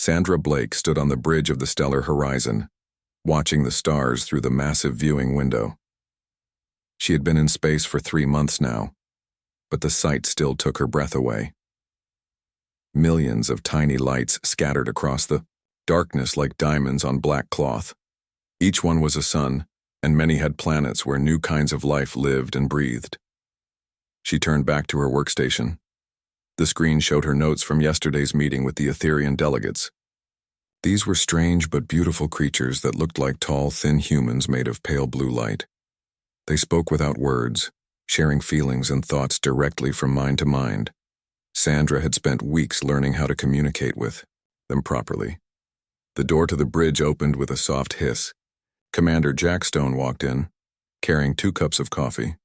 Sandra Blake stood on the bridge of the stellar horizon, watching the stars through the massive viewing window. She had been in space for 3 months now, but the sight still took her breath away. Millions of tiny lights scattered across the darkness like diamonds on black cloth. Each one was a sun, and many had planets where new kinds of life lived and breathed. She turned back to her workstation. The screen showed her notes from yesterday's meeting with the Etherian delegates. These were strange but beautiful creatures that looked like tall, thin humans made of pale blue light. They spoke without words, sharing feelings and thoughts directly from mind to mind. Sandra had spent weeks learning how to communicate with them properly. The door to the bridge opened with a soft hiss. Commander Jack Stone walked in, carrying 2 cups of coffee.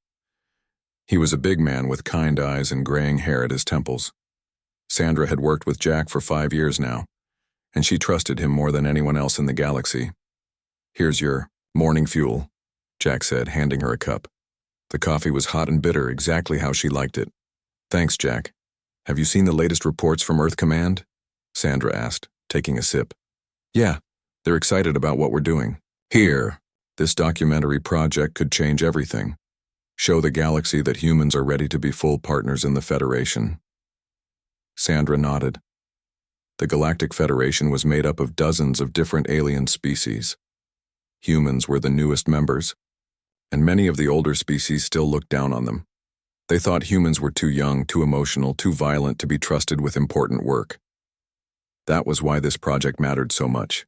He was a big man with kind eyes and graying hair at his temples. Sandra had worked with Jack for 5 years now, and she trusted him more than anyone else in the galaxy. "Here's your morning fuel," Jack said, handing her a cup. The coffee was hot and bitter, exactly how she liked it. "Thanks, Jack. Have you seen the latest reports from Earth Command?" Sandra asked, taking a sip. "Yeah, they're excited about what we're doing. Here, this documentary project could change everything. Show the galaxy that humans are ready to be full partners in the Federation." Sandra nodded. The Galactic Federation was made up of dozens of different alien species. Humans were the newest members, and many of the older species still looked down on them. They thought humans were too young, too emotional, too violent to be trusted with important work. That was why this project mattered so much.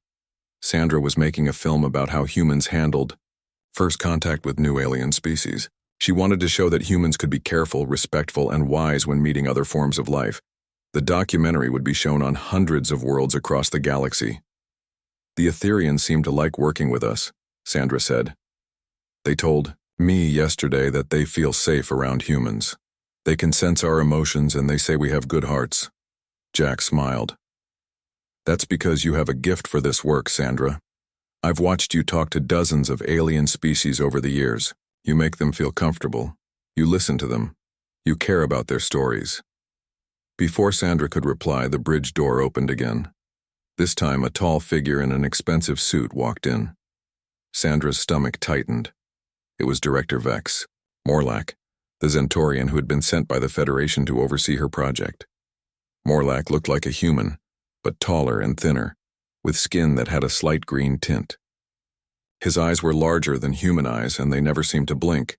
Sandra was making a film about how humans handled first contact with new alien species. She wanted to show that humans could be careful, respectful, and wise when meeting other forms of life. The documentary would be shown on hundreds of worlds across the galaxy. "The Etherians seem to like working with us," Sandra said. "They told me yesterday that they feel safe around humans. They can sense our emotions and they say we have good hearts." Jack smiled. "That's because you have a gift for this work, Sandra. I've watched you talk to dozens of alien species over the years. You make them feel comfortable. You listen to them. You care about their stories." Before Sandra could reply, the bridge door opened again. This time, a tall figure in an expensive suit walked in. Sandra's stomach tightened. It was Director Vex Morlack, the Zentorian who had been sent by the Federation to oversee her project. Morlack looked like a human, but taller and thinner, with skin that had a slight green tint. His eyes were larger than human eyes, and they never seemed to blink.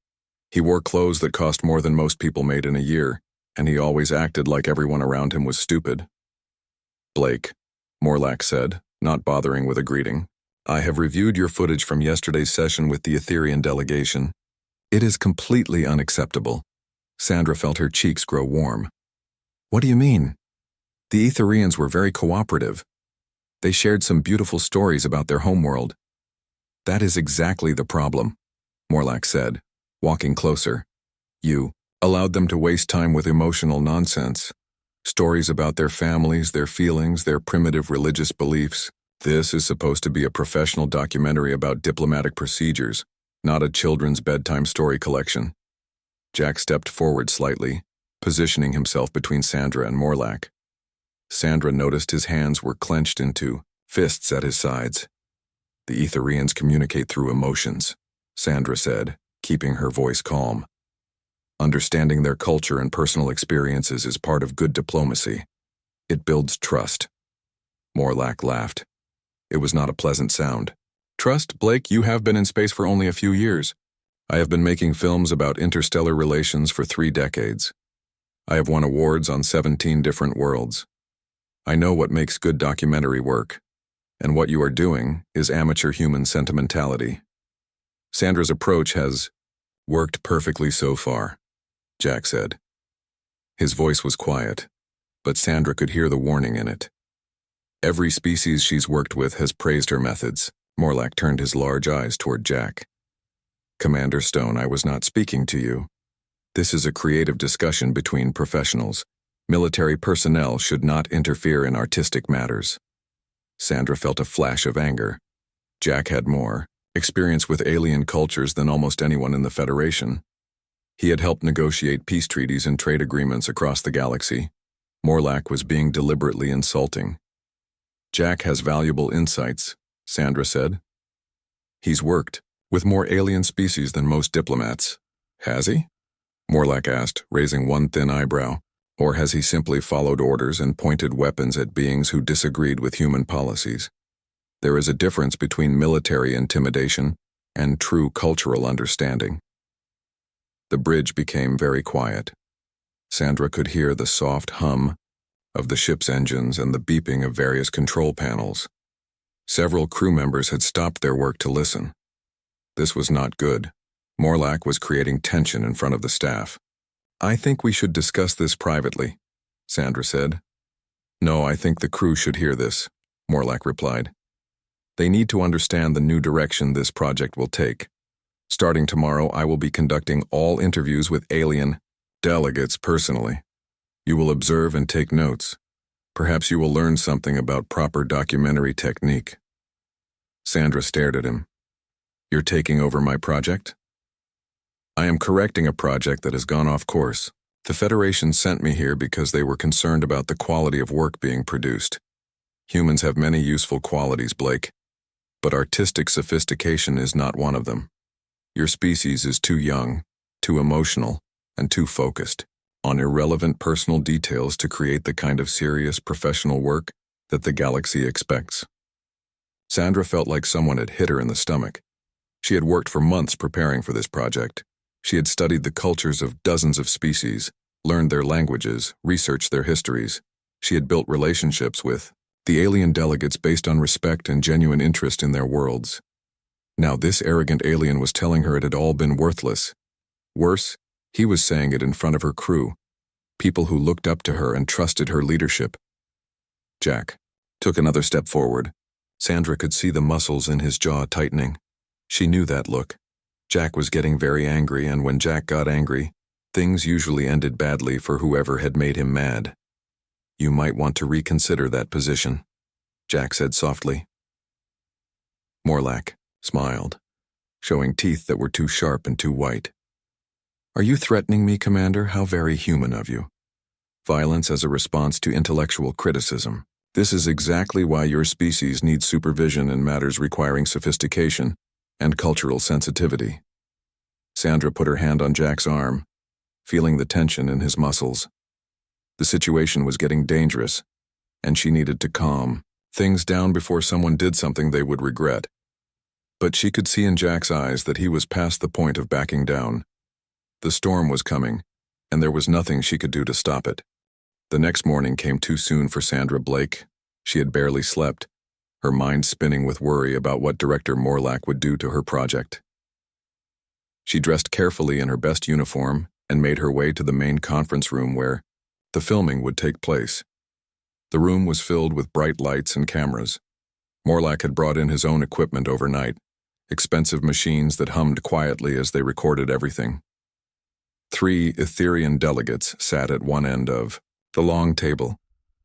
He wore clothes that cost more than most people made in a year, and he always acted like everyone around him was stupid. "Blake," Morlack said, not bothering with a greeting, "I have reviewed your footage from yesterday's session with the Etherian delegation. It is completely unacceptable." Sandra felt her cheeks grow warm. "What do you mean?" "The Etherians were very cooperative. They shared some beautiful stories about their homeworld." "That is exactly the problem," Morlack said, walking closer. "You allowed them to waste time with emotional nonsense. Stories about their families, their feelings, their primitive religious beliefs. This is supposed to be a professional documentary about diplomatic procedures, not a children's bedtime story collection." Jack stepped forward slightly, positioning himself between Sandra and Morlack. Sandra noticed his hands were clenched into fists at his sides. "The Etherians communicate through emotions," Sandra said, keeping her voice calm. "Understanding their culture and personal experiences is part of good diplomacy. It builds trust." Morlack laughed. It was not a pleasant sound. "Trust, Blake? You have been in space for only a few years. I have been making films about interstellar relations for 3 decades. I have won awards on 17 different worlds. I know what makes good documentary work, and what you are doing is amateur human sentimentality. Sandra's approach has worked perfectly so far," Jack said. His voice was quiet, but Sandra could hear the warning in it. "Every species she's worked with has praised her methods." Morlack turned his large eyes toward Jack. "Commander Stone, I was not speaking to you. This is a creative discussion between professionals. Military personnel should not interfere in artistic matters." Sandra felt a flash of anger. Jack had more experience with alien cultures than almost anyone in the Federation. He had helped negotiate peace treaties and trade agreements across the galaxy. Morlack was being deliberately insulting. Jack has valuable insights, Sandra said. He's worked with more alien species than most diplomats. Has he? Morlack asked, raising one thin eyebrow. Or has he simply followed orders and pointed weapons at beings who disagreed with human policies? There is a difference between military intimidation and true cultural understanding. The bridge became very quiet. Sandra could hear the soft hum of the ship's engines and the beeping of various control panels. Several crew members had stopped their work to listen. This was not good. Morlack was creating tension in front of the staff. "I think we should discuss this privately," Sandra said. "No, I think the crew should hear this," Morlack replied. "They need to understand the new direction this project will take. Starting tomorrow, I will be conducting all interviews with alien delegates personally. You will observe and take notes. Perhaps you will learn something about proper documentary technique." Sandra stared at him. "You're taking over my project?" "I am correcting a project that has gone off course. The Federation sent me here because they were concerned about the quality of work being produced. Humans have many useful qualities, Blake, but artistic sophistication is not one of them. Your species is too young, too emotional, and too focused on irrelevant personal details to create the kind of serious professional work that the galaxy expects." Sandra felt like someone had hit her in the stomach. She had worked for months preparing for this project. She had studied the cultures of dozens of species, learned their languages, researched their histories. She had built relationships with the alien delegates based on respect and genuine interest in their worlds. Now this arrogant alien was telling her it had all been worthless. Worse, he was saying it in front of her crew, people who looked up to her and trusted her leadership. Jack took another step forward. Sandra could see the muscles in his jaw tightening. She knew that look. Jack was getting very angry, and when Jack got angry, things usually ended badly for whoever had made him mad. "You might want to reconsider that position," Jack said softly. Morlack smiled, showing teeth that were too sharp and too white. "Are you threatening me, Commander? How very human of you. Violence as a response to intellectual criticism. This is exactly why your species needs supervision in matters requiring sophistication and cultural sensitivity." Sandra put her hand on Jack's arm, feeling the tension in his muscles. The situation was getting dangerous, and she needed to calm things down before someone did something they would regret. But she could see in Jack's eyes that he was past the point of backing down. The storm was coming, and there was nothing she could do to stop it. The next morning came too soon for Sandra Blake. She had barely slept, her mind spinning with worry about what Director Morlack would do to her project. She dressed carefully in her best uniform and made her way to the main conference room where the filming would take place. The room was filled with bright lights and cameras. Morlack had brought in his own equipment overnight, expensive machines that hummed quietly as they recorded everything. 3 Etherian delegates sat at one end of the long table,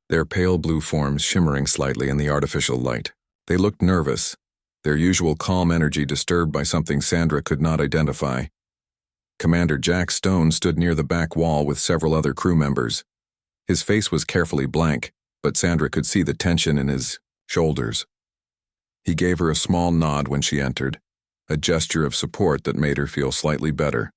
their pale blue forms shimmering slightly in the artificial light. They looked nervous, their usual calm energy disturbed by something Sandra could not identify. Commander Jack Stone stood near the back wall with several other crew members. His face was carefully blank, but Sandra could see the tension in his shoulders. He gave her a small nod when she entered, a gesture of support that made her feel slightly better.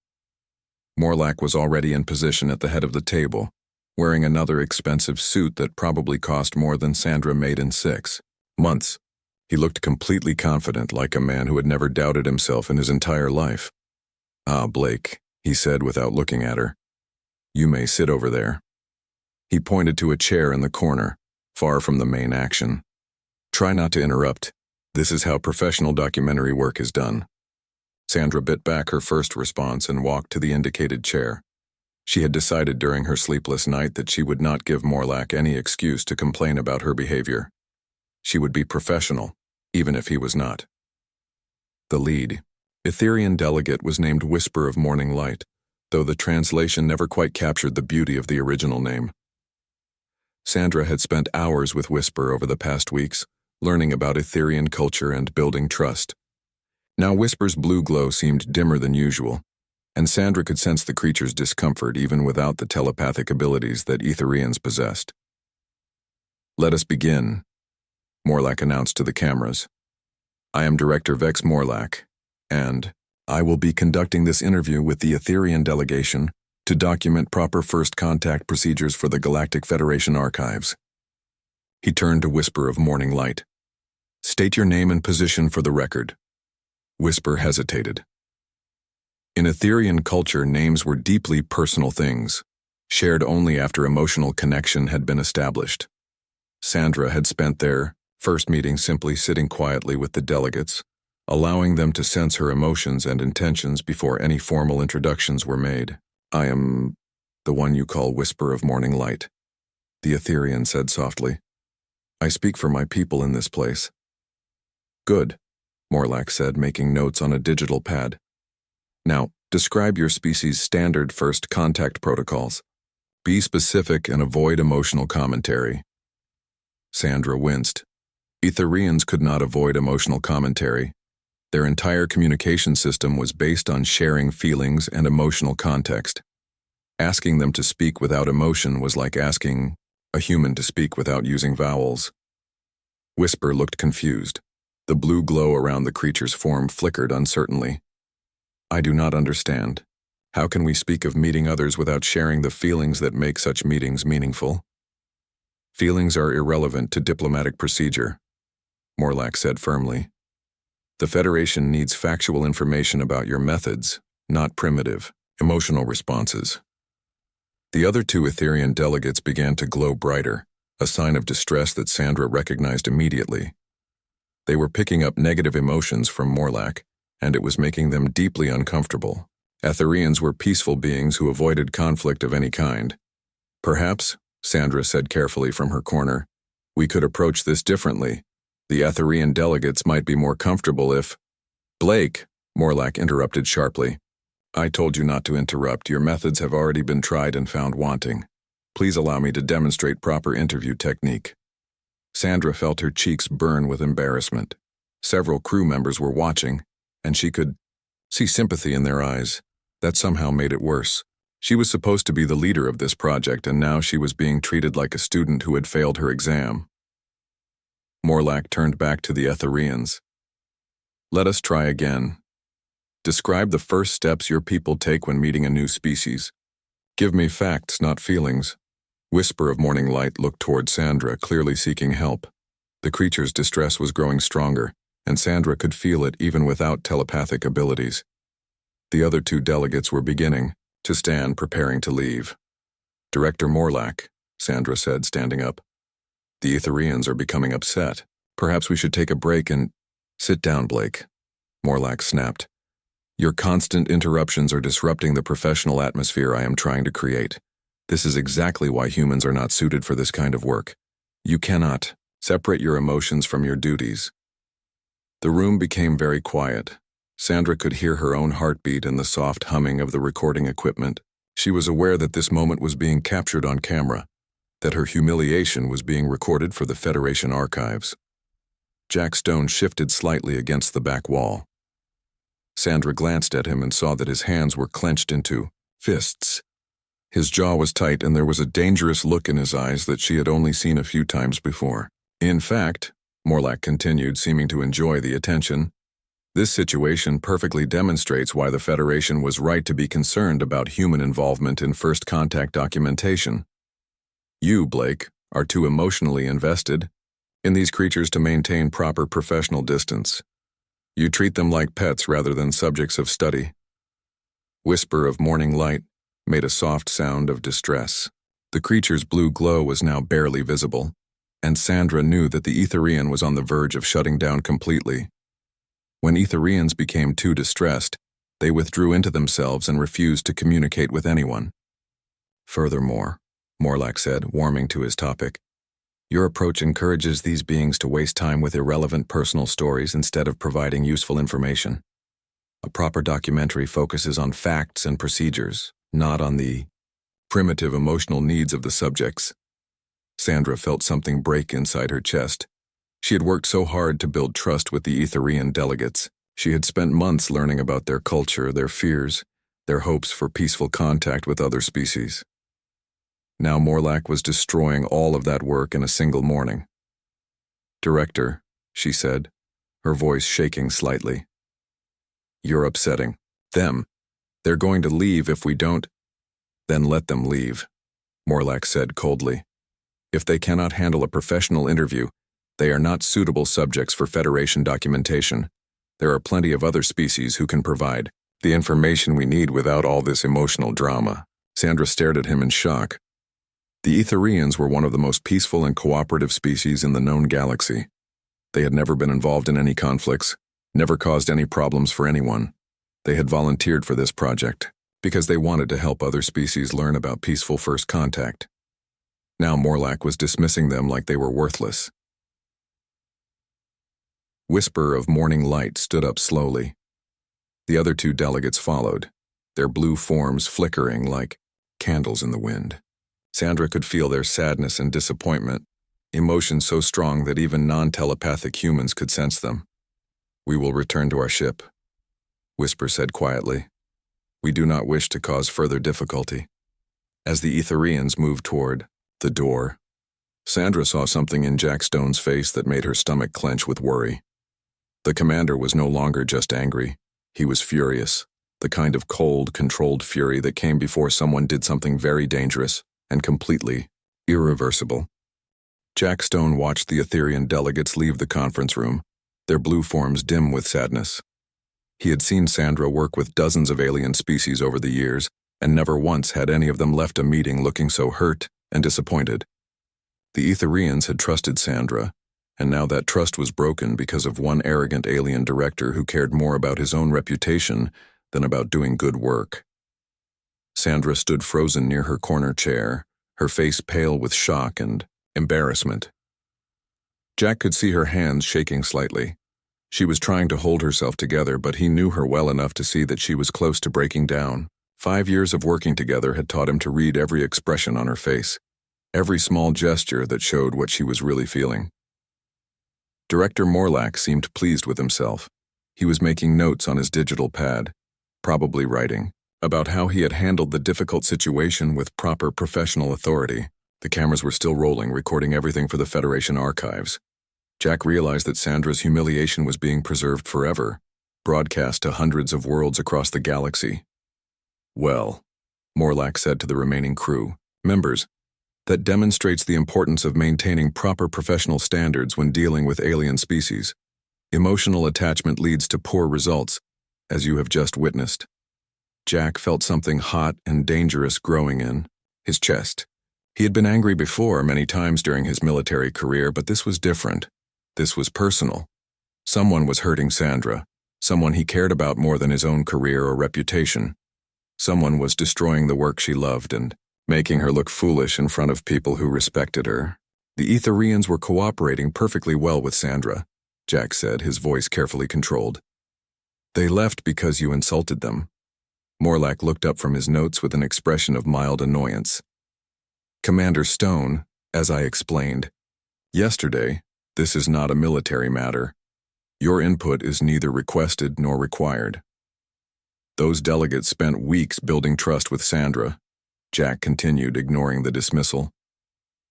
Morlack was already in position at the head of the table, wearing another expensive suit that probably cost more than Sandra made in 6 months. He looked completely confident, like a man who had never doubted himself in his entire life. "Ah, Blake," he said without looking at her. "You may sit over there." He pointed to a chair in the corner, far from the main action. "Try not to interrupt. This is how professional documentary work is done." Sandra bit back her first response and walked to the indicated chair. She had decided during her sleepless night that she would not give Morlack any excuse to complain about her behavior. She would be professional, even if he was not. The lead Etherian delegate was named Whisper of Morning Light, though the translation never quite captured the beauty of the original name. Sandra had spent hours with Whisper over the past weeks, learning about Etherian culture and building trust. Now Whisper's blue glow seemed dimmer than usual, and Sandra could sense the creature's discomfort even without the telepathic abilities that Etherians possessed. "Let us begin," Morlack announced to the cameras. I am Director Vex Morlack, and I will be conducting this interview with the Etherian delegation to document proper first contact procedures for the Galactic Federation archives. He turned to Whisper of Morning Light. State your name and position for the record. Whisper hesitated. In Etherian culture, names were deeply personal things, shared only after emotional connection had been established. Sandra had spent their first meeting simply sitting quietly with the delegates, allowing them to sense her emotions and intentions before any formal introductions were made. I am the one you call Whisper of Morning Light, the Etherian said softly. I speak for my people in this place. Good, Morlack said, making notes on a digital pad. Now, describe your species' standard first contact protocols. Be specific and avoid emotional commentary. Sandra winced. Etherians could not avoid emotional commentary. Their entire communication system was based on sharing feelings and emotional context. Asking them to speak without emotion was like asking a human to speak without using vowels. Whisper looked confused. The blue glow around the creature's form flickered uncertainly. I do not understand. How can we speak of meeting others without sharing the feelings that make such meetings meaningful? Feelings are irrelevant to diplomatic procedure, Morlack said firmly. The Federation needs factual information about your methods, not primitive, emotional responses. The other two Etherian delegates began to glow brighter, a sign of distress that Sandra recognized immediately. They were picking up negative emotions from Morlack, and it was making them deeply uncomfortable. Etherians were peaceful beings who avoided conflict of any kind. Perhaps, Sandra said carefully from her corner, we could approach this differently. The Etherian delegates might be more comfortable if… Blake, Morlack interrupted sharply. I told you not to interrupt. Your methods have already been tried and found wanting. Please allow me to demonstrate proper interview technique. Sandra felt her cheeks burn with embarrassment. Several crew members were watching, and she could see sympathy in their eyes. That somehow made it worse. She was supposed to be the leader of this project, and now she was being treated like a student who had failed her exam. Morlack turned back to the Etherians. Let us try again. Describe the first steps your people take when meeting a new species. Give me facts, not feelings. Whisper of Morning Light looked toward Sandra, clearly seeking help. The creature's distress was growing stronger, and Sandra could feel it even without telepathic abilities. The other two delegates were beginning to stand, preparing to leave. Director Morlack, Sandra said, standing up. The Etherians are becoming upset. Perhaps we should take a break and… Sit down, Blake, Morlack snapped. Your constant interruptions are disrupting the professional atmosphere I am trying to create. This is exactly why humans are not suited for this kind of work. You cannot separate your emotions from your duties. The room became very quiet. Sandra could hear her own heartbeat and the soft humming of the recording equipment. She was aware that this moment was being captured on camera, that her humiliation was being recorded for the Federation archives. Jack Stone shifted slightly against the back wall. Sandra glanced at him and saw that his hands were clenched into fists. His jaw was tight, and there was a dangerous look in his eyes that she had only seen a few times before. In fact, Morlack continued, seeming to enjoy the attention, this situation perfectly demonstrates why the Federation was right to be concerned about human involvement in first contact documentation. You, Blake, are too emotionally invested in these creatures to maintain proper professional distance. You treat them like pets rather than subjects of study. Whisper of Morning Light made a soft sound of distress. The creature's blue glow was now barely visible, and Sandra knew that the Etherian was on the verge of shutting down completely. When Etherians became too distressed, they withdrew into themselves and refused to communicate with anyone. Furthermore, Morlack said, warming to his topic, your approach encourages these beings to waste time with irrelevant personal stories instead of providing useful information. A proper documentary focuses on facts and procedures, not on the primitive emotional needs of the subjects. Sandra felt something break inside her chest. She had worked so hard to build trust with the Etherian delegates. She had spent months learning about their culture, their fears, their hopes for peaceful contact with other species. Now Morlack was destroying all of that work in a single morning. "Director," she said, her voice shaking slightly. "You're upsetting them. They're going to leave if we don't." "Then let them leave," Morlack said coldly. "If they cannot handle a professional interview, they are not suitable subjects for Federation documentation. There are plenty of other species who can provide the information we need without all this emotional drama." Sandra stared at him in shock. The Etherians were one of the most peaceful and cooperative species in the known galaxy. They had never been involved in any conflicts, never caused any problems for anyone. They had volunteered for this project because they wanted to help other species learn about peaceful first contact. Now Morlack was dismissing them like they were worthless. Whisper of Morning Light stood up slowly. The other two delegates followed, their blue forms flickering like candles in the wind. Sandra could feel their sadness and disappointment, emotions so strong that even non-telepathic humans could sense them. "We will return to our ship," Whisper said quietly. "We do not wish to cause further difficulty." As the Etherians moved toward the door, Sandra saw something in Jack Stone's face that made her stomach clench with worry. The commander was no longer just angry. He was furious, the kind of cold, controlled fury that came before someone did something very dangerous and completely irreversible. Jack Stone watched the Etherian delegates leave the conference room, their blue forms dim with sadness. He had seen Sandra work with dozens of alien species over the years, and never once had any of them left a meeting looking so hurt and disappointed. The Etherians had trusted Sandra, and now that trust was broken because of one arrogant alien director who cared more about his own reputation than about doing good work. Sandra stood frozen near her corner chair, her face pale with shock and embarrassment. Jack could see her hands shaking slightly. She was trying to hold herself together, but he knew her well enough to see that she was close to breaking down. 5 years of working together had taught him to read every expression on her face, every small gesture that showed what she was really feeling. Director Morlack seemed pleased with himself. He was making notes on his digital pad, probably writing about how he had handled the difficult situation with proper professional authority. The cameras were still rolling, recording everything for the Federation archives. Jack realized that Sandra's humiliation was being preserved forever, broadcast to hundreds of worlds across the galaxy. "Well," Morlack said to the remaining crew members, "that demonstrates the importance of maintaining proper professional standards when dealing with alien species. Emotional attachment leads to poor results, as you have just witnessed." Jack felt something hot and dangerous growing in his chest. He had been angry before many times during his military career, but this was different. This was personal. Someone was hurting Sandra, someone he cared about more than his own career or reputation. Someone was destroying the work she loved and making her look foolish in front of people who respected her. The Etherians were cooperating perfectly well with Sandra, Jack said, his voice carefully controlled. "They left because you insulted them." Morlack looked up from his notes with an expression of mild annoyance. "Commander Stone, as I explained yesterday, this is not a military matter. Your input is neither requested nor required." "Those delegates spent weeks building trust with Sandra," Jack continued, ignoring the dismissal.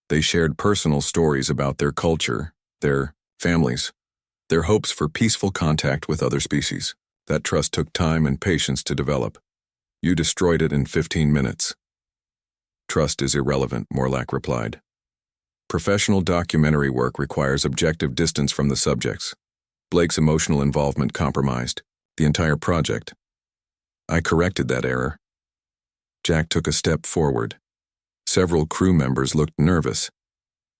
"They shared personal stories about their culture, their families, their hopes for peaceful contact with other species. That trust took time and patience to develop. You destroyed it in 15 minutes. "Trust is irrelevant," Morlack replied. "Professional documentary work requires objective distance from the subjects. Blake's emotional involvement compromised the entire project. I corrected that error." Jack took a step forward. Several crew members looked nervous.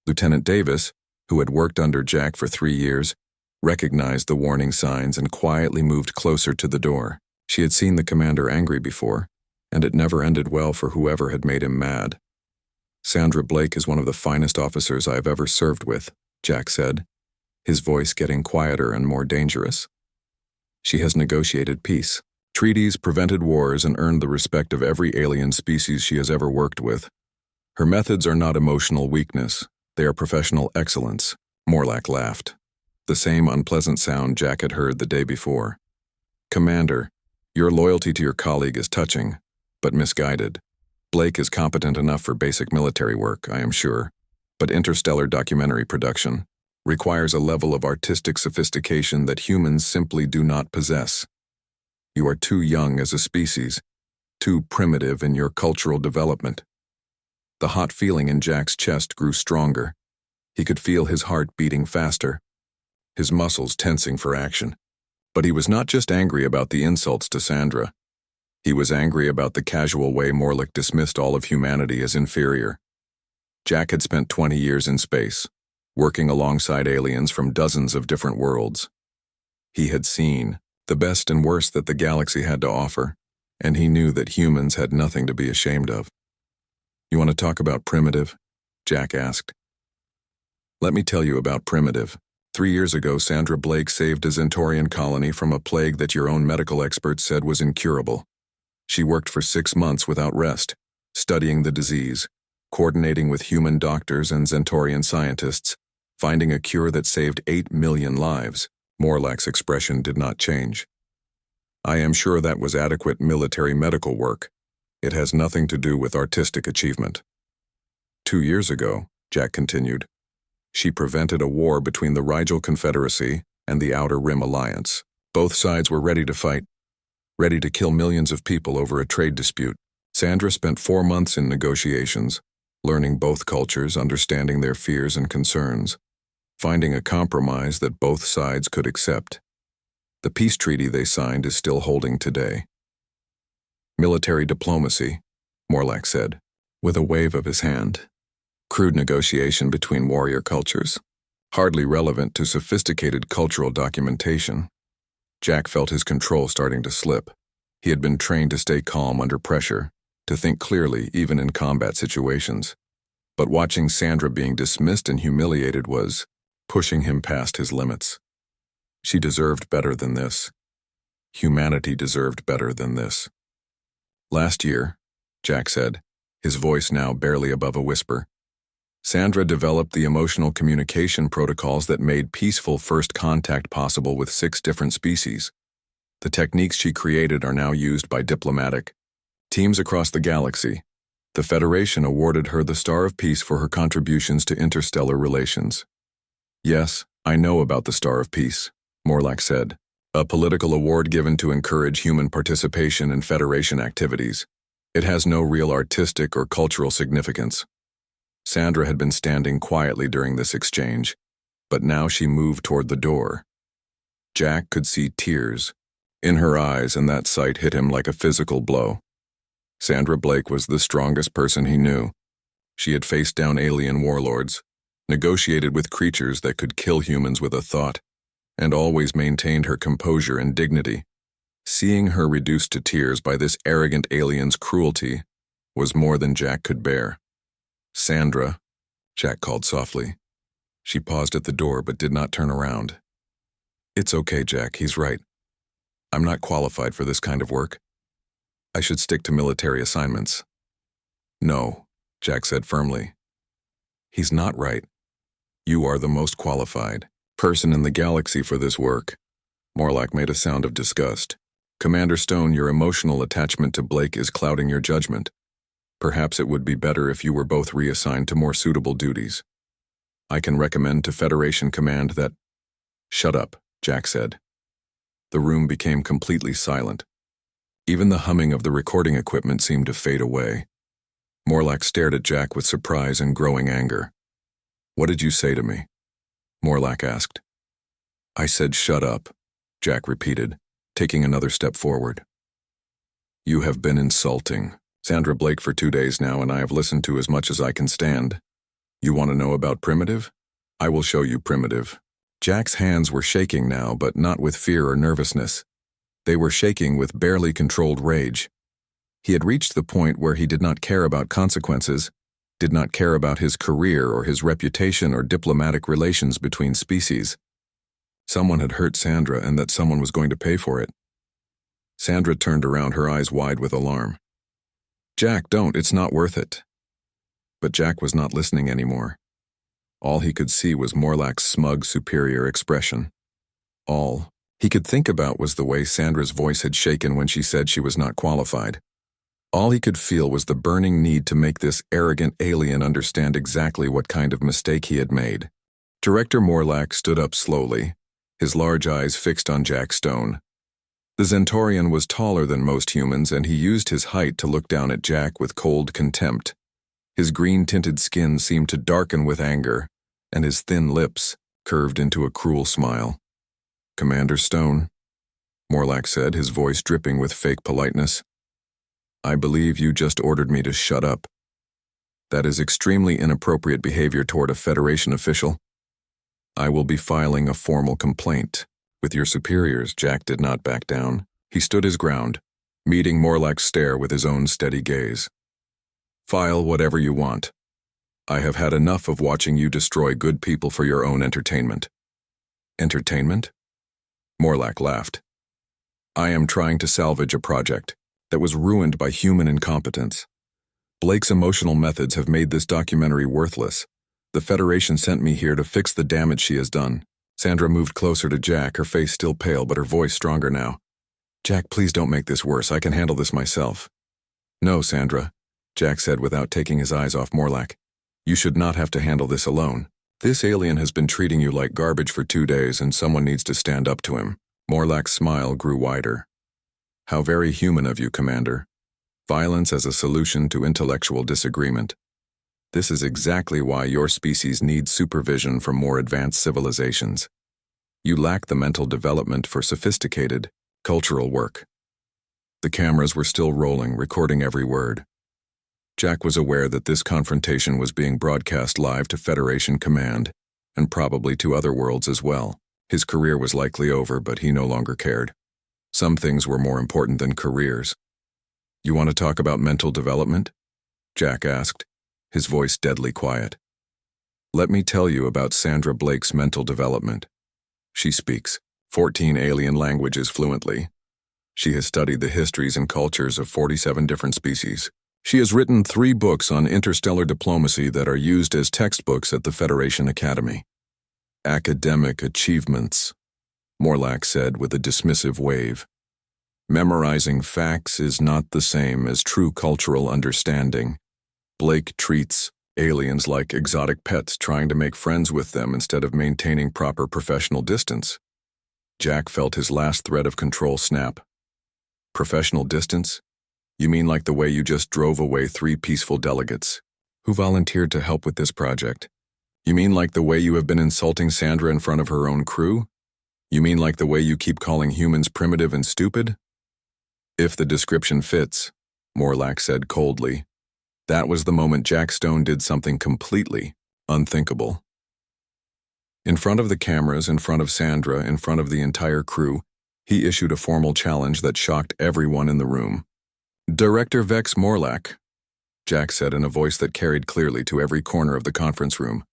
Lieutenant Davis, who had worked under Jack for 3 years, recognized the warning signs and quietly moved closer to the door. She had seen the commander angry before, and it never ended well for whoever had made him mad. "Sandra Blake is one of the finest officers I have ever served with," Jack said, his voice getting quieter and more dangerous. "She has negotiated peace, treaties, prevented wars, and earned the respect of every alien species she has ever worked with. Her methods are not emotional weakness, they are professional excellence." Morlack laughed, the same unpleasant sound Jack had heard the day before. "Commander, your loyalty to your colleague is touching, but misguided. Blake is competent enough for basic military work, I am sure, but interstellar documentary production requires a level of artistic sophistication that humans simply do not possess. You are too young as a species, too primitive in your cultural development. The hot feeling in Jack's chest grew stronger. He could feel his heart beating faster, his muscles tensing for action. But he was not just angry about the insults to Sandra. He was angry about the casual way Morlock dismissed all of humanity as inferior. Jack had spent 20 years in space, working alongside aliens from dozens of different worlds. He had seen the best and worst that the galaxy had to offer, and he knew that humans had nothing to be ashamed of. "You want to talk about Primitive?" Jack asked. "Let me tell you about Primitive. 3 years ago, Sandra Blake saved a Zentorian colony from a plague that your own medical experts said was incurable. She worked for 6 months without rest, studying the disease, coordinating with human doctors and Zentorian scientists, finding a cure that saved 8 million lives." Morlock's expression did not change. "I am sure that was adequate military medical work. It has nothing to do with artistic achievement." 2 years ago, Jack continued, she prevented a war between the Rigel Confederacy and the Outer Rim Alliance. Both sides were ready to fight, ready to kill millions of people over a trade dispute. Sandra spent 4 months in negotiations, learning both cultures, understanding their fears and concerns, finding a compromise that both sides could accept. The peace treaty they signed is still holding today. "Military diplomacy," Morlock said, with a wave of his hand. "Crude negotiation between warrior cultures, hardly relevant to sophisticated cultural documentation." Jack felt his control starting to slip. He had been trained to stay calm under pressure, to think clearly even in combat situations. But watching Sandra being dismissed and humiliated was pushing him past his limits. She deserved better than this. Humanity deserved better than this. "Last year," Jack said, his voice now barely above a whisper, "Sandra developed the emotional communication protocols that made peaceful first contact possible with 6 different species. The techniques she created are now used by diplomatic teams across the galaxy. The Federation awarded her the Star of Peace for her contributions to interstellar relations." "Yes, I know about the Star of Peace," Morlock said. "A political award given to encourage human participation in Federation activities. It has no real artistic or cultural significance." Sandra had been standing quietly during this exchange, but now she moved toward the door. Jack could see tears in her eyes, and that sight hit him like a physical blow. Sandra Blake was the strongest person he knew. She had faced down alien warlords, negotiated with creatures that could kill humans with a thought, and always maintained her composure and dignity. Seeing her reduced to tears by this arrogant alien's cruelty was more than Jack could bear. "Sandra," Jack called softly. She paused at the door but did not turn around. "It's okay, Jack, he's right. I'm not qualified for this kind of work. I should stick to military assignments." "No," Jack said firmly. "He's not right. You are the most qualified person in the galaxy for this work." Morlock made a sound of disgust. "Commander Stone, your emotional attachment to Blake is clouding your judgment. Perhaps it would be better if you were both reassigned to more suitable duties. I can recommend to Federation Command that—" "Shut up," Jack said. The room became completely silent. Even the humming of the recording equipment seemed to fade away. Morlock stared at Jack with surprise and growing anger. "What did you say to me?" Morlock asked. "I said shut up," Jack repeated, taking another step forward. "You have been insulting Sandra Blake for 2 days now, and I have listened to as much as I can stand. You want to know about Primitive? I will show you Primitive." Jack's hands were shaking now, but not with fear or nervousness. They were shaking with barely controlled rage. He had reached the point where he did not care about consequences, did not care about his career or his reputation or diplomatic relations between species. Someone had hurt Sandra, and that someone was going to pay for it. Sandra turned around, her eyes wide with alarm. "Jack, don't, it's not worth it." But Jack was not listening anymore. All he could see was Morlock's smug, superior expression. All he could think about was the way Sandra's voice had shaken when she said she was not qualified. All he could feel was the burning need to make this arrogant alien understand exactly what kind of mistake he had made, Director Morlack stood up slowly, his large eyes fixed on Jack Stone. The Zentorian was taller than most humans, and he used his height to look down at Jack with cold contempt. His green-tinted skin seemed to darken with anger, and his thin lips curved into a cruel smile. "Commander Stone," Morlack said, his voice dripping with fake politeness, "I believe you just ordered me to shut up. That is extremely inappropriate behavior toward a Federation official. I will be filing a formal complaint with your superiors." Jack did not back down. He stood his ground, meeting Morlack's stare with his own steady gaze. "File whatever you want. I have had enough of watching you destroy good people for your own entertainment." "Entertainment?" Morlack laughed. "I am trying to salvage a project that was ruined by human incompetence. Blake's emotional methods have made this documentary worthless. The Federation sent me here to fix the damage she has done." Sandra moved closer to Jack, her face still pale but her voice stronger now. "Jack, please don't make this worse. I can handle this myself." "No, Sandra," Jack said without taking his eyes off Morlack. "You should not have to handle this alone. This alien has been treating you like garbage for 2 days, and someone needs to stand up to him." Morlack's smile grew wider. "How very human of you, Commander. Violence as a solution to intellectual disagreement. This is exactly why your species needs supervision from more advanced civilizations. You lack the mental development for sophisticated, cultural work." The cameras were still rolling, recording every word. Jack was aware that this confrontation was being broadcast live to Federation Command, and probably to other worlds as well. His career was likely over, but he no longer cared. Some things were more important than careers. "You want to talk about mental development?" Jack asked, his voice deadly quiet. "Let me tell you about Sandra Blake's mental development. She speaks 14 alien languages fluently. She has studied the histories and cultures of 47 different species. She has written 3 books on interstellar diplomacy that are used as textbooks at the Federation Academy." "Academic achievements," Morlack said with a dismissive wave. "Memorizing facts is not the same as true cultural understanding. Blake treats aliens like exotic pets, trying to make friends with them instead of maintaining proper professional distance." Jack felt his last thread of control snap. "Professional distance? You mean like the way you just drove away 3 peaceful delegates who volunteered to help with this project? You mean like the way you have been insulting Sandra in front of her own crew? You mean like the way you keep calling humans primitive and stupid?" "If the description fits," Morlack said coldly. That was the moment Jack Stone did something completely unthinkable. In front of the cameras, in front of Sandra, in front of the entire crew, he issued a formal challenge that shocked everyone in the room. "Director Vex Morlack," Jack said in a voice that carried clearly to every corner of the conference room,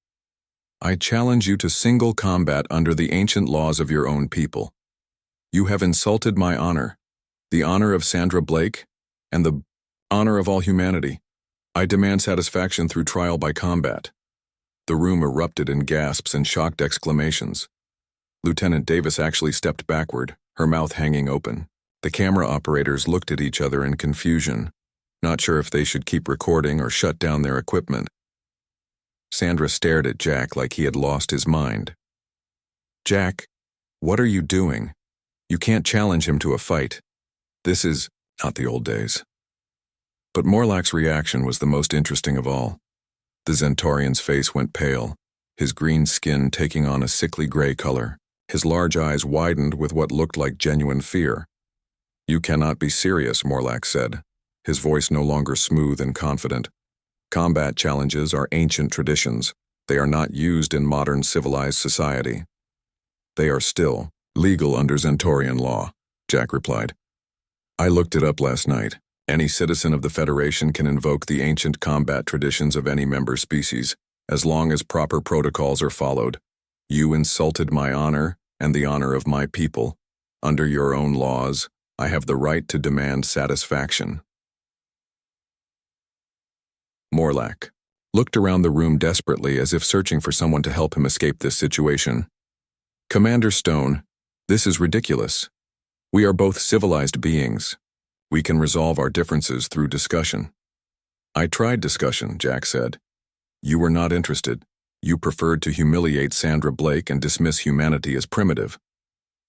"I challenge you to single combat under the ancient laws of your own people. You have insulted my honor, the honor of Sandra Blake, and the honor of all humanity. I demand satisfaction through trial by combat." The room erupted in gasps and shocked exclamations. Lieutenant Davis actually stepped backward, her mouth hanging open. The camera operators looked at each other in confusion, not sure if they should keep recording or shut down their equipment. Sandra stared at Jack like he had lost his mind. "Jack, what are you doing? You can't challenge him to a fight. This is not the old days." But Morlack's reaction was the most interesting of all. The Zentorian's face went pale, his green skin taking on a sickly gray color. His large eyes widened with what looked like genuine fear. "You cannot be serious," Morlack said, his voice no longer smooth and confident. "Combat challenges are ancient traditions. They are not used in modern civilized society." "They are still legal under Zentorian law," Jack replied. "I looked it up last night. Any citizen of the Federation can invoke the ancient combat traditions of any member species, as long as proper protocols are followed. You insulted my honor and the honor of my people. Under your own laws, I have the right to demand satisfaction." Morlack looked around the room desperately, as if searching for someone to help him escape this situation. "Commander Stone, this is ridiculous. We are both civilized beings. We can resolve our differences through discussion." "I tried discussion," Jack said. "You were not interested. You preferred to humiliate Sandra Blake and dismiss humanity as primitive.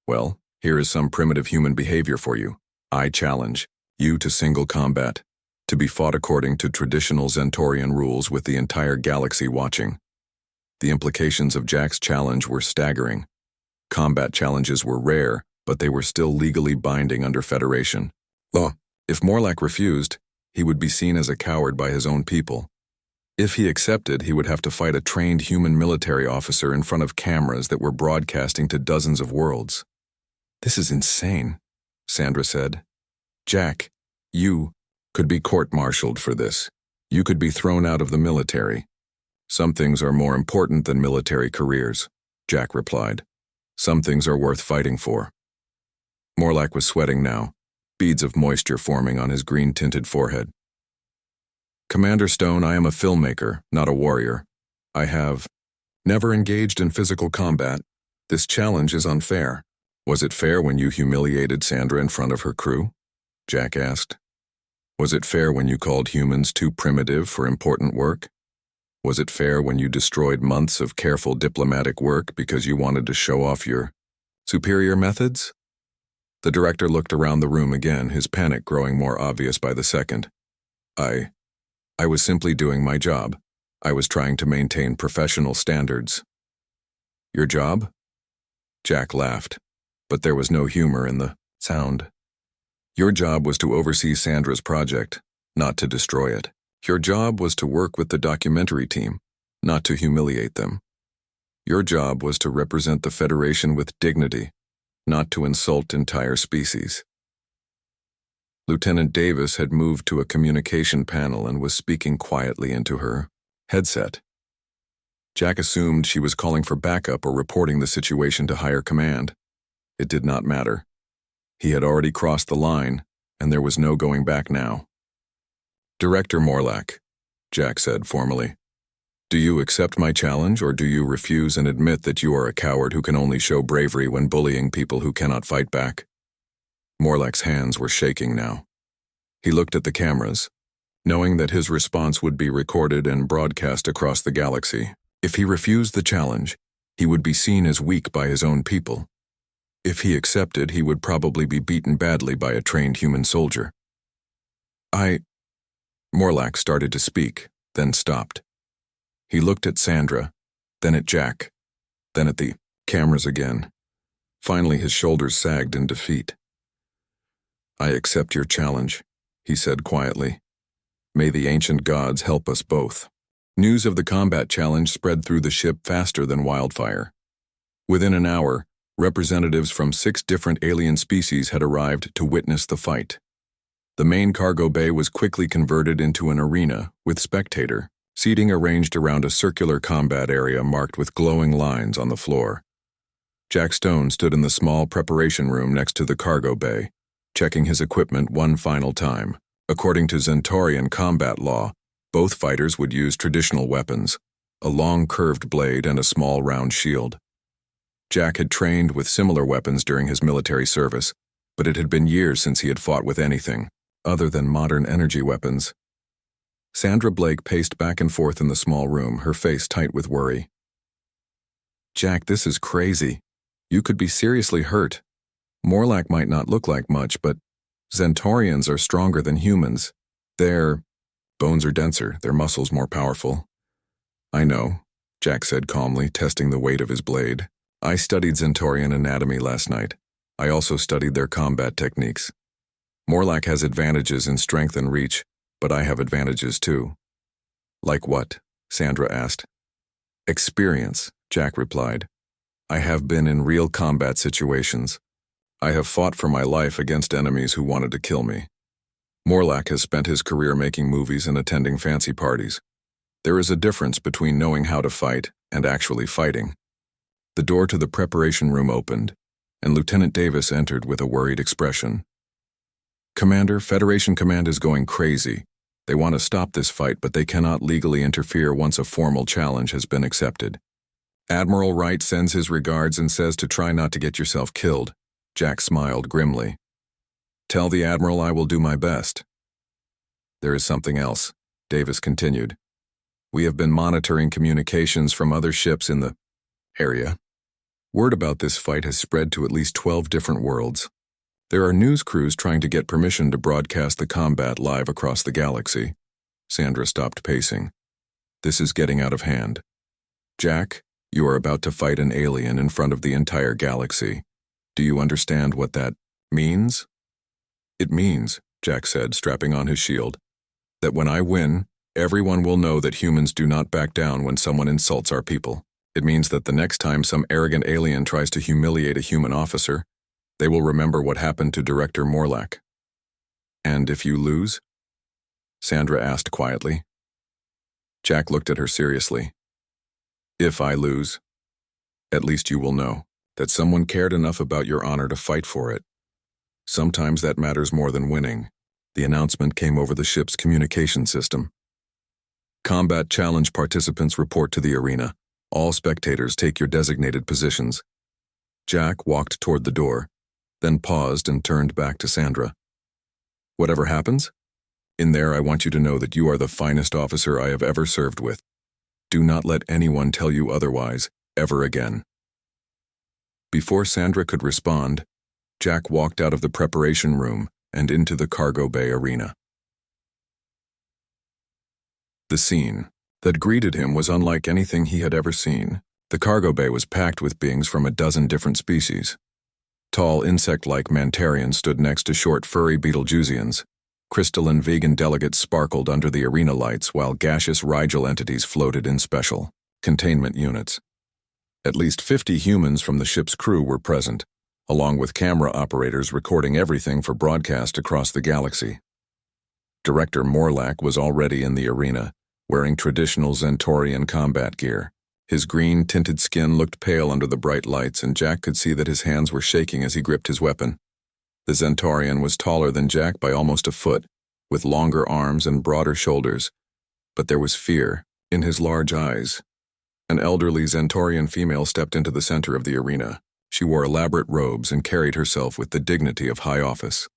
Well, here is some primitive human behavior for you. I challenge you to single combat, to be fought according to traditional Zentorian rules with the entire galaxy watching. The implications of Jack's challenge were staggering. Combat challenges were rare, but they were still legally binding under Federation law. If Morlack refused, he would be seen as a coward by his own people. If he accepted, he would have to fight a trained human military officer in front of cameras that were broadcasting to dozens of worlds. This is insane, Sandra said. Jack, you could be court-martialed for this. You could be thrown out of the military. Some things are more important than military careers, Jack replied. Some things are worth fighting for. Morlack was sweating now, beads of moisture forming on his green-tinted forehead. Commander Stone, I am a filmmaker, not a warrior. I have never engaged in physical combat. This challenge is unfair. Was it fair when you humiliated Sandra in front of her crew? Jack asked. Was it fair when you called humans too primitive for important work? Was it fair when you destroyed months of careful diplomatic work because you wanted to show off your superior methods? The director looked around the room again, his panic growing more obvious by the second. I was simply doing my job. I was trying to maintain professional standards. Your job? Jack laughed, but there was no humor in the sound. Your job was to oversee Sandra's project, not to destroy it. Your job was to work with the documentary team, not to humiliate them. Your job was to represent the Federation with dignity, not to insult entire species. Lieutenant Davis had moved to a communication panel and was speaking quietly into her headset. Jack assumed she was calling for backup or reporting the situation to higher command. It did not matter. He had already crossed the line, and there was no going back now. Director Morlack, Jack said formally. Do you accept my challenge, or do you refuse and admit that you are a coward who can only show bravery when bullying people who cannot fight back? Morlack's hands were shaking now. He looked at the cameras, knowing that his response would be recorded and broadcast across the galaxy. If he refused the challenge, he would be seen as weak by his own people. If he accepted, he would probably be beaten badly by a trained human soldier. Morlack started to speak, then stopped. He looked at Sandra, then at Jack, then at the cameras again. Finally, his shoulders sagged in defeat. I accept your challenge, he said quietly. May the ancient gods help us both. News of the combat challenge spread through the ship faster than wildfire. Within an hour, representatives from 6 different alien species had arrived to witness the fight. The main cargo bay was quickly converted into an arena with spectator seating arranged around a circular combat area marked with glowing lines on the floor. Jack Stone stood in the small preparation room next to the cargo bay, checking his equipment one final time. According to Zentorian combat law, both fighters would use traditional weapons, a long curved blade and a small round shield. Jack had trained with similar weapons during his military service, but it had been years since he had fought with anything other than modern energy weapons. Sandra Blake paced back and forth in the small room, her face tight with worry. Jack, this is crazy. You could be seriously hurt. Morlack might not look like much, but Zentorians are stronger than humans. Their bones are denser, their muscles more powerful. I know, Jack said calmly, testing the weight of his blade. I studied Zentorian anatomy last night. I also studied their combat techniques. Morlack has advantages in strength and reach, but I have advantages too. Like what? Sandra asked. Experience, Jack replied. I have been in real combat situations. I have fought for my life against enemies who wanted to kill me. Morlack has spent his career making movies and attending fancy parties. There is a difference between knowing how to fight and actually fighting. The door to the preparation room opened, and Lieutenant Davis entered with a worried expression. Commander, Federation Command is going crazy. They want to stop this fight, but they cannot legally interfere once a formal challenge has been accepted. Admiral Wright sends his regards and says to try not to get yourself killed. Jack smiled grimly. Tell the Admiral I will do my best. There is something else, Davis continued. We have been monitoring communications from other ships in the area. Word about this fight has spread to at least 12 different worlds. There are news crews trying to get permission to broadcast the combat live across the galaxy. Sandra stopped pacing. This is getting out of hand. Jack, you are about to fight an alien in front of the entire galaxy. Do you understand what that means? It means, Jack said, strapping on his shield, that when I win, everyone will know that humans do not back down when someone insults our people. It means that the next time some arrogant alien tries to humiliate a human officer, they will remember what happened to Director Morlack. And if you lose? Sandra asked quietly. Jack looked at her seriously. If I lose, at least you will know that someone cared enough about your honor to fight for it. Sometimes that matters more than winning. The announcement came over the ship's communication system. Combat challenge participants report to the arena. All spectators take your designated positions. Jack walked toward the door, then paused and turned back to Sandra. Whatever happens, in there I want you to know that you are the finest officer I have ever served with. Do not let anyone tell you otherwise, ever again. Before Sandra could respond, Jack walked out of the preparation room and into the cargo bay arena. The scene that greeted him was unlike anything he had ever seen. The cargo bay was packed with beings from a dozen different species. Tall insect-like Mantarians stood next to short furry Betelgeusians. Crystalline vegan delegates sparkled under the arena lights while gaseous Rigel entities floated in special containment units. At least 50 humans from the ship's crew were present, along with camera operators recording everything for broadcast across the galaxy. Director Morlack was already in the arena, wearing traditional Zentorian combat gear. His green-tinted skin looked pale under the bright lights, and Jack could see that his hands were shaking as he gripped his weapon. The Zentorian was taller than Jack by almost a foot, with longer arms and broader shoulders, but there was fear in his large eyes. An elderly Zentorian female stepped into the center of the arena. She wore elaborate robes and carried herself with the dignity of high office.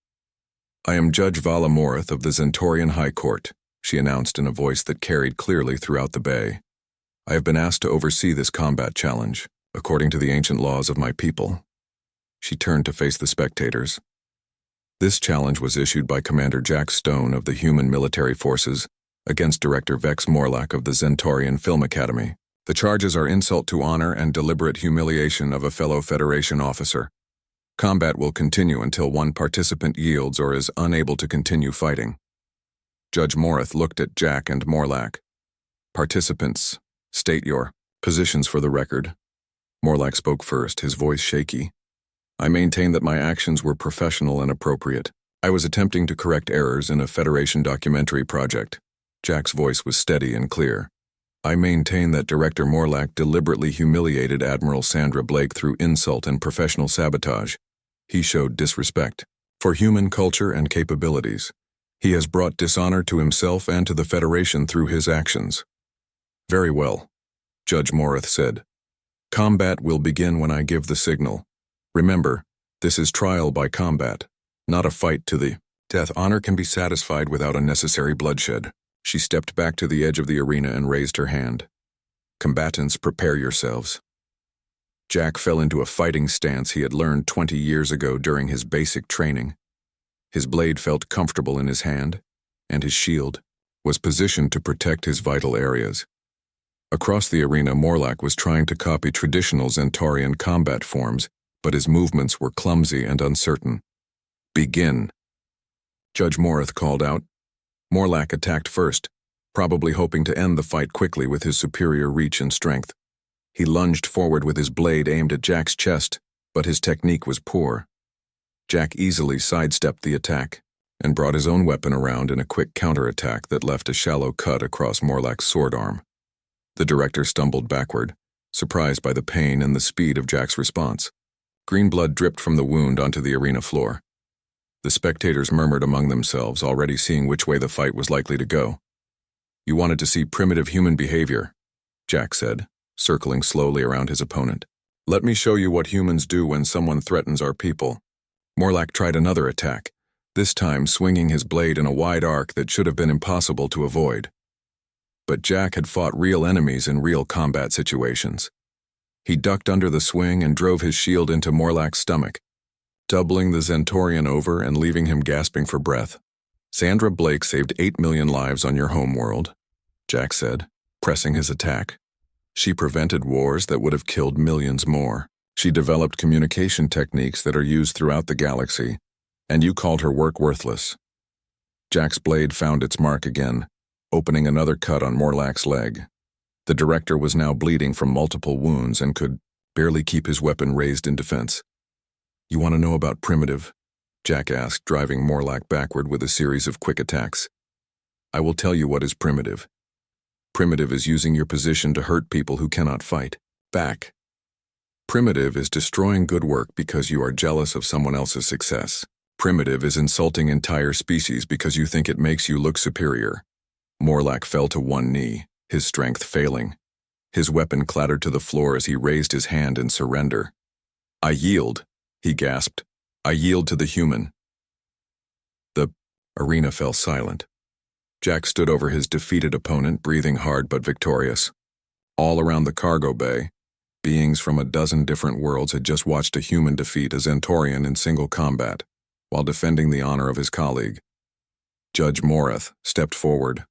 I am Judge Vala Morith of the Zentorian High Court, she announced in a voice that carried clearly throughout the bay. I have been asked to oversee this combat challenge, according to the ancient laws of my people. She turned to face the spectators. This challenge was issued by Commander Jack Stone of the Human Military Forces against Director Vex Morlack of the Zentorian Film Academy. The charges are insult to honor and deliberate humiliation of a fellow Federation officer. Combat will continue until one participant yields or is unable to continue fighting. Judge Morith looked at Jack and Morlack. Participants, state your positions for the record. Morlack spoke first, his voice shaky. I maintain that my actions were professional and appropriate. I was attempting to correct errors in a Federation documentary project. Jack's voice was steady and clear. I maintain that Director Morlack deliberately humiliated Admiral Sandra Blake through insult and professional sabotage. He showed disrespect for human culture and capabilities. He has brought dishonor to himself and to the Federation through his actions. Very well, Judge Morith said. Combat will begin when I give the signal. Remember, this is trial by combat, not a fight to the death. Honor can be satisfied without unnecessary bloodshed. She stepped back to the edge of the arena and raised her hand. Combatants, prepare yourselves. Jack fell into a fighting stance he had learned 20 years ago during his basic training. His blade felt comfortable in his hand, and his shield was positioned to protect his vital areas. Across the arena, Morlack was trying to copy traditional Zentorian combat forms, but his movements were clumsy and uncertain. Begin. Judge Morith called out. Morlack attacked first, probably hoping to end the fight quickly with his superior reach and strength. He lunged forward with his blade aimed at Jack's chest, but his technique was poor. Jack easily sidestepped the attack and brought his own weapon around in a quick counterattack that left a shallow cut across Morlack's sword arm. The director stumbled backward, surprised by the pain and the speed of Jack's response. Green blood dripped from the wound onto the arena floor. The spectators murmured among themselves, already seeing which way the fight was likely to go. You wanted to see primitive human behavior, Jack said, circling slowly around his opponent. Let me show you what humans do when someone threatens our people. Morlack tried another attack, this time swinging his blade in a wide arc that should have been impossible to avoid. But Jack had fought real enemies in real combat situations. He ducked under the swing and drove his shield into Morlach's stomach, doubling the Zentorian over and leaving him gasping for breath. Sandra Blake saved 8 million lives on your homeworld, Jack said, pressing his attack. She prevented wars that would have killed millions more. She developed communication techniques that are used throughout the galaxy, and you called her work worthless. Jack's blade found its mark again, opening another cut on Morlach's leg. The director was now bleeding from multiple wounds and could barely keep his weapon raised in defense. You want to know about Primitive? Jack asked, driving Morlach backward with a series of quick attacks. I will tell you what is Primitive. Primitive is using your position to hurt people who cannot fight back. Primitive is destroying good work because you are jealous of someone else's success. Primitive is insulting entire species because you think it makes you look superior. Morlach fell to one knee, his strength failing. His weapon clattered to the floor as he raised his hand in surrender. I yield, he gasped. I yield to the human. The arena fell silent. Jack stood over his defeated opponent, breathing hard but victorious. All around the cargo bay, beings from a dozen different worlds had just watched a human defeat a Zentorian in single combat, while defending the honor of his colleague. Judge Morath stepped forward.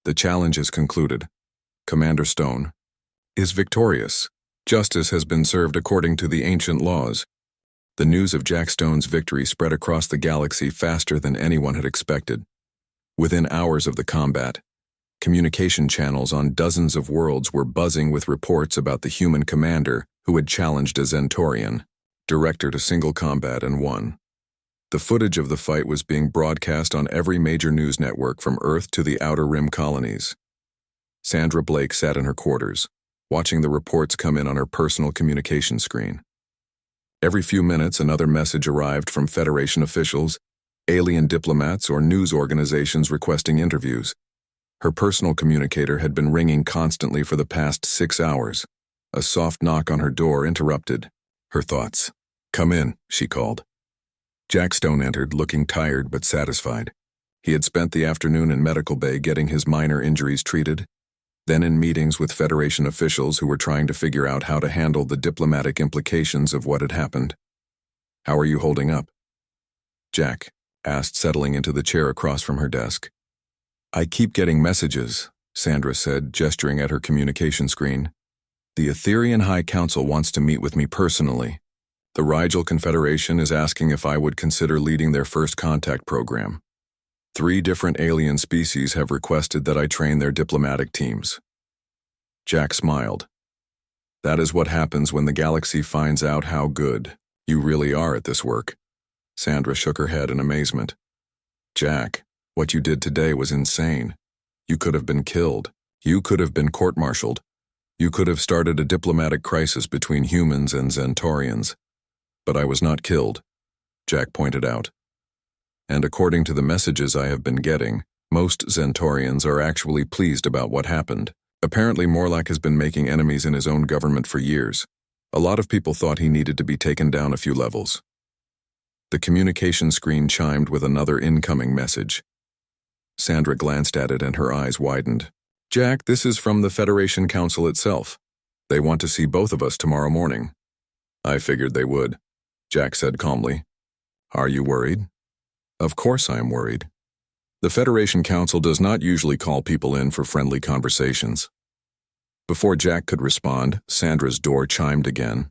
The challenge is concluded. Commander Stone is victorious. Justice has been served according to the ancient laws. The news of Jack Stone's victory spread across the galaxy faster than anyone had expected. Within hours of the combat, communication channels on dozens of worlds were buzzing with reports about the human commander who had challenged a Zentorian, director to single combat and won. The footage of the fight was being broadcast on every major news network from Earth to the Outer Rim colonies. Sandra Blake sat in her quarters, watching the reports come in on her personal communication screen. Every few minutes, another message arrived from Federation officials, alien diplomats, or news organizations requesting interviews. Her personal communicator had been ringing constantly for the past 6 hours. A soft knock on her door interrupted her thoughts. Come in, she called. Jack Stone entered, looking tired but satisfied. He had spent the afternoon in medical bay getting his minor injuries treated, then in meetings with Federation officials who were trying to figure out how to handle the diplomatic implications of what had happened. How are you holding up? Jack asked, settling into the chair across from her desk. I keep getting messages, Sandra said, gesturing at her communication screen. The Etherian High Council wants to meet with me personally. The Rigel Confederation is asking if I would consider leading their first contact program. 3 different alien species have requested that I train their diplomatic teams. Jack smiled. That is what happens when the galaxy finds out how good you really are at this work. Sandra shook her head in amazement. Jack, what you did today was insane. You could have been killed. You could have been court-martialed. You could have started a diplomatic crisis between humans and Zentorians. But I was not killed, Jack pointed out. And according to the messages I have been getting, most Zentorians are actually pleased about what happened. Apparently Morlach has been making enemies in his own government for years. A lot of people thought he needed to be taken down a few levels. The communication screen chimed with another incoming message. Sandra glanced at it and her eyes widened. Jack, this is from the Federation Council itself. They want to see both of us tomorrow morning. I figured they would, Jack said calmly. Are you worried? Of course I am worried. The Federation Council does not usually call people in for friendly conversations. Before Jack could respond, Sandra's door chimed again.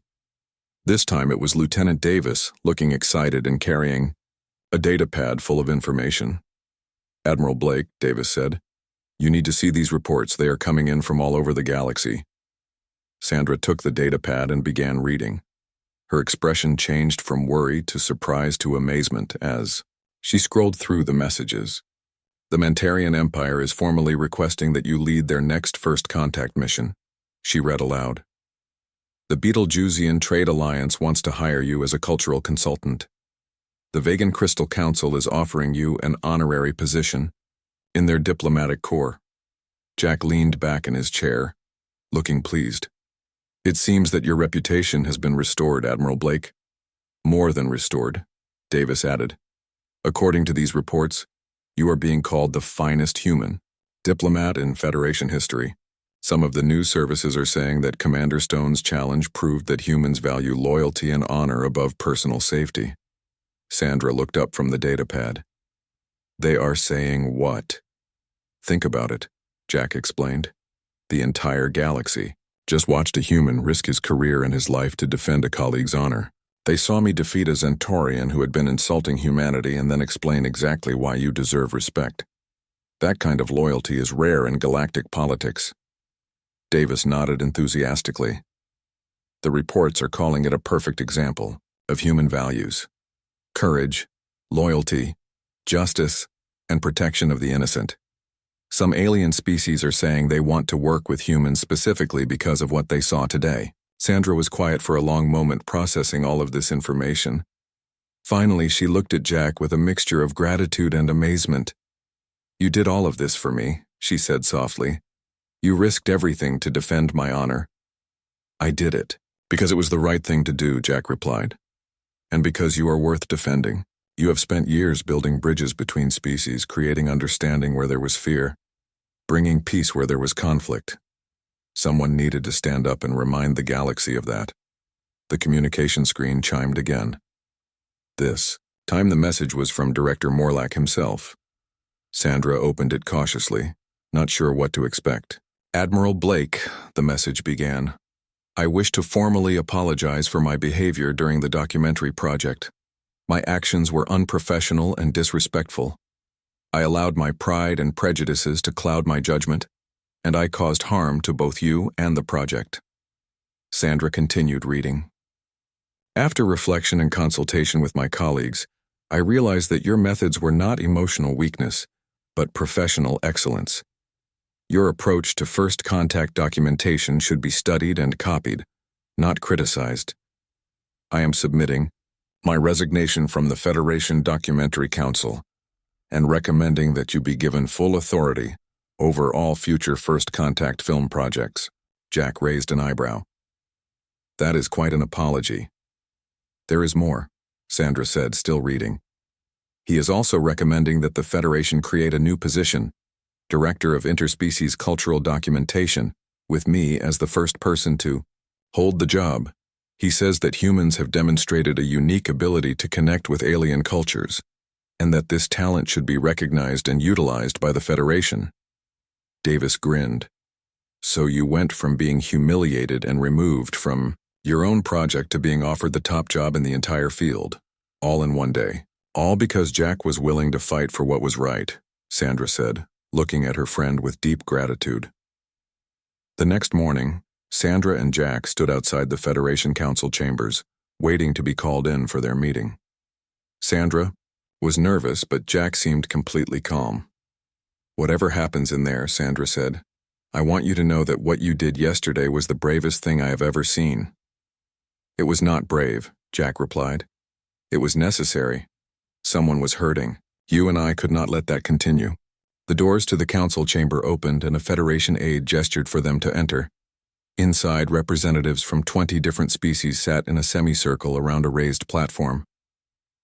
This time it was Lieutenant Davis, looking excited and carrying a data pad full of information. Admiral Blake, Davis said, you need to see these reports. They are coming in from all over the galaxy. Sandra took the data pad and began reading. Her expression changed from worry to surprise to amazement as she scrolled through the messages. The Mentarian Empire is formally requesting that you lead their next first contact mission, she read aloud. The Betelgeusian Trade Alliance wants to hire you as a cultural consultant. The Vegan Crystal Council is offering you an honorary position in their diplomatic corps. Jack leaned back in his chair, looking pleased. It seems that your reputation has been restored, Admiral Blake. More than restored, Davis added. According to these reports, you are being called the finest human. Diplomat in Federation history. Some of the news services are saying that Commander Stone's challenge proved that humans value loyalty and honor above personal safety. Sandra looked up from the datapad. They are saying what? Think about it, Jack explained. The entire galaxy just watched a human risk his career and his life to defend a colleague's honor. They saw me defeat a Zentaurian who had been insulting humanity and then explain exactly why you deserve respect. That kind of loyalty is rare in galactic politics. Davis nodded enthusiastically. The reports are calling it a perfect example of human values. Courage, loyalty, justice, and protection of the innocent. Some alien species are saying they want to work with humans specifically because of what they saw today. Sandra was quiet for a long moment, processing all of this information. Finally, she looked at Jack with a mixture of gratitude and amazement. "You did all of this for me," she said softly. "You risked everything to defend my honor." "I did it because it was the right thing to do," Jack replied. "And because you are worth defending. You have spent years building bridges between species, creating understanding where there was fear, bringing peace where there was conflict. Someone needed to stand up and remind the galaxy of that." The communication screen chimed again. This time the message was from Director Morlack himself. Sandra opened it cautiously, not sure what to expect. "Admiral Blake," the message began. "I wish to formally apologize for my behavior during the documentary project. My actions were unprofessional and disrespectful. I allowed my pride and prejudices to cloud my judgment, and I caused harm to both you and the project." Sandra continued reading. "After reflection and consultation with my colleagues, I realized that your methods were not emotional weakness, but professional excellence. Your approach to first contact documentation should be studied and copied, not criticized. I am submitting my resignation from the Federation Documentary Council and recommending that you be given full authority over all future first contact film projects." Jack raised an eyebrow. "That is quite an apology." "There is more," Sandra said, still reading. "He is also recommending that the Federation create a new position, Director of Interspecies Cultural Documentation, with me as the first person to hold the job. He says that humans have demonstrated a unique ability to connect with alien cultures, and that this talent should be recognized and utilized by the Federation." Davis grinned. "So you went from being humiliated and removed from your own project to being offered the top job in the entire field, all in one day. All because Jack was willing to fight for what was right," Sandra said, looking at her friend with deep gratitude. The next morning, Sandra and Jack stood outside the Federation Council chambers, waiting to be called in for their meeting. Sandra was nervous, but Jack seemed completely calm. "Whatever happens in there," Sandra said, "I want you to know that what you did yesterday was the bravest thing I have ever seen." "It was not brave," Jack replied. "It was necessary. Someone was hurting. You and I could not let that continue." The doors to the council chamber opened and a Federation aide gestured for them to enter. Inside, representatives from 20 different species sat in a semicircle around a raised platform.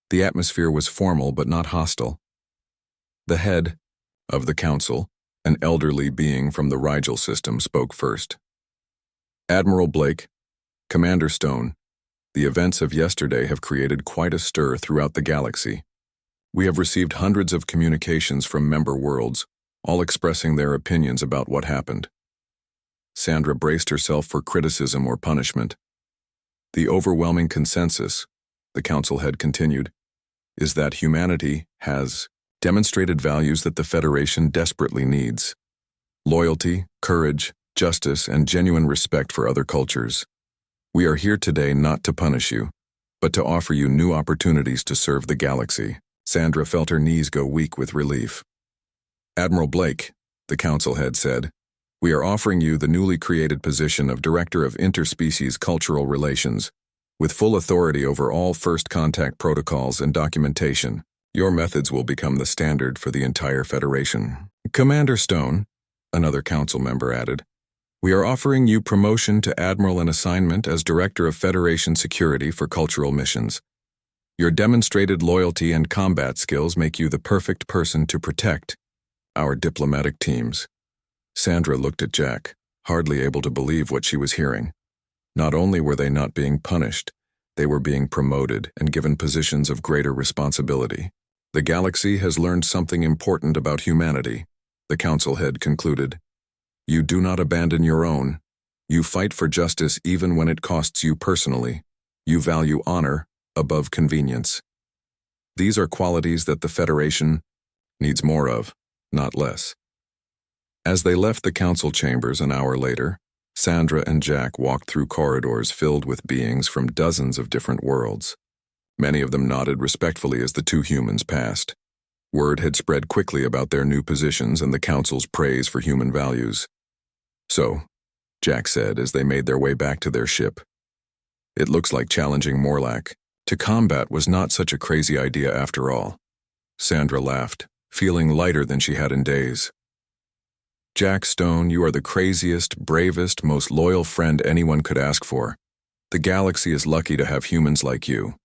The atmosphere was formal but not hostile. The head of the council, an elderly being from the Rigel system, spoke first. "Admiral Blake, Commander Stone, the events of yesterday have created quite a stir throughout the galaxy. We have received hundreds of communications from member worlds, all expressing their opinions about what happened." Sandra braced herself for criticism or punishment. "The overwhelming consensus," the council head continued, "is that humanity has demonstrated values that the Federation desperately needs: loyalty, courage, justice, and genuine respect for other cultures. We are here today not to punish you, but to offer you new opportunities to serve the galaxy." Sandra felt her knees go weak with relief. "Admiral Blake," the council head said, "we are offering you the newly created position of Director of Interspecies Cultural Relations, with full authority over all first contact protocols and documentation. Your methods will become the standard for the entire Federation." "Commander Stone," another council member added, "we are offering you promotion to Admiral and assignment as Director of Federation Security for Cultural Missions. Your demonstrated loyalty and combat skills make you the perfect person to protect Our diplomatic teams. Sandra looked at Jack, hardly able to believe what she was hearing. Not only were they not being punished, they were being promoted and given positions of greater responsibility. The galaxy has learned something important about humanity, the council head concluded. You do not abandon your own. You fight for justice even when it costs you personally. You value honor above convenience. These are qualities that the Federation needs more of, not less. As they left the council chambers an hour later, Sandra and Jack walked through corridors filled with beings from dozens of different worlds. Many of them nodded respectfully as the two humans passed. Word had spread quickly about their new positions and the council's praise for human values. So, Jack said as they made their way back to their ship, it looks like challenging Morlack to combat was not such a crazy idea after all. Sandra laughed, feeling lighter than she had in days. Jack Stone, you are the craziest, bravest, most loyal friend anyone could ask for. The galaxy is lucky to have humans like you.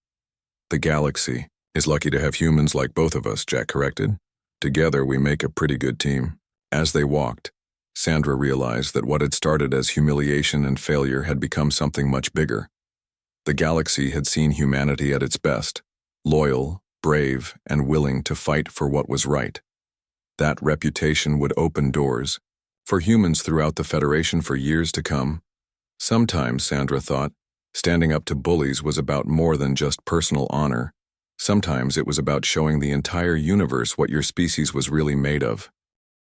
The galaxy is lucky to have humans like both of us, Jack corrected. Together we make a pretty good team. As they walked, Sandra realized that what had started as humiliation and failure had become something much bigger. The galaxy had seen humanity at its best, loyal, brave, and willing to fight for what was right. That reputation would open doors for humans throughout the Federation for years to come. Sometimes, Sandra thought, standing up to bullies was about more than just personal honor. Sometimes it was about showing the entire universe what your species was really made of.